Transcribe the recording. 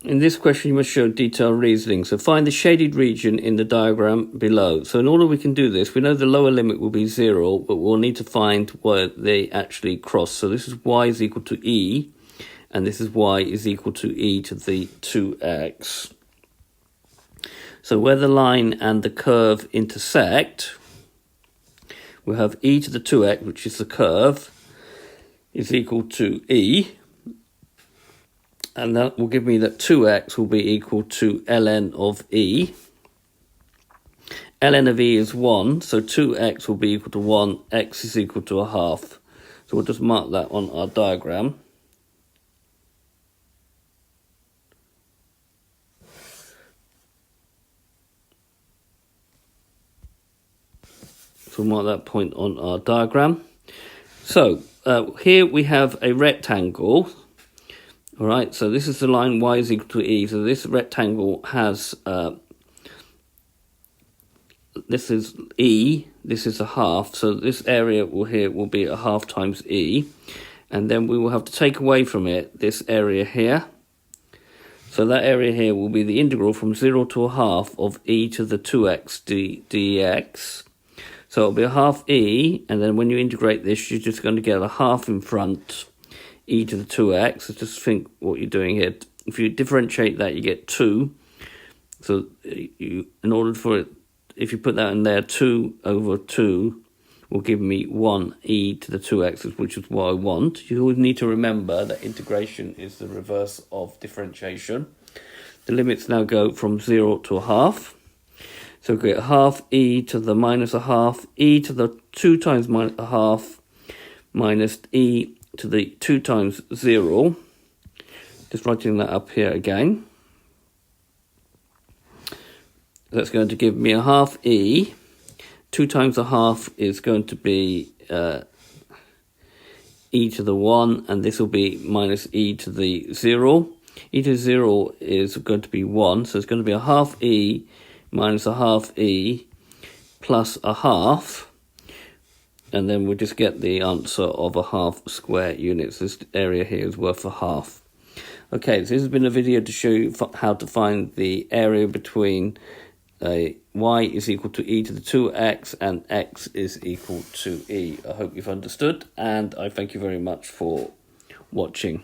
In this question, you must show detailed reasoning. So find the shaded region in the diagram below. So in order we can do this, we know the lower limit will be 0, but we'll need to find where they actually cross. So this is y is equal to e, and this is y is equal to e to the 2x. So where the line and the curve intersect, we'll have e to the 2x, which is the curve, is equal to e. And that will give me that 2x will be equal to ln of e. ln of e is 1, so 2x will be equal to 1, x is equal to 1/2. So we'll just mark that on our diagram. So we'll mark that point on our diagram. So here we have a rectangle. All right, so this is the line y is equal to e. So this rectangle has, this is e, this is 1/2. So this area here will be 1/2 times e. And then we will have to take away from it this area here. So that area here will be the integral from 0 to 1/2 of e to the 2x dx. So it'll be 1/2 e, and then when you integrate this, you're just going to get 1/2 in front. E to the 2x, so just think what you're doing here. If you differentiate that, you get 2. So in order for it, if you put that in there, 2 over 2 will give me 1 e to the 2x, which is what I want. You always need to remember that integration is the reverse of differentiation. The limits now go from 0 to 1/2. So we get 1/2 e to the minus 1/2, e to the 2 times minus 1/2, minus e to the 2 times 0. Just writing that up here again. That's going to give me 1/2 e. 2 times 1/2 is going to be e to the 1, and this will be minus e to the 0. E to the 0 is going to be 1, so it's going to be 1/2 e minus 1/2 e plus 1/2. And then we'll just get the answer of 1/2 square units. This area here is worth 1/2. Okay, so this has been a video to show you how to find the area between y is equal to e to the 2x and x is equal to e. I hope you've understood, and I thank you very much for watching.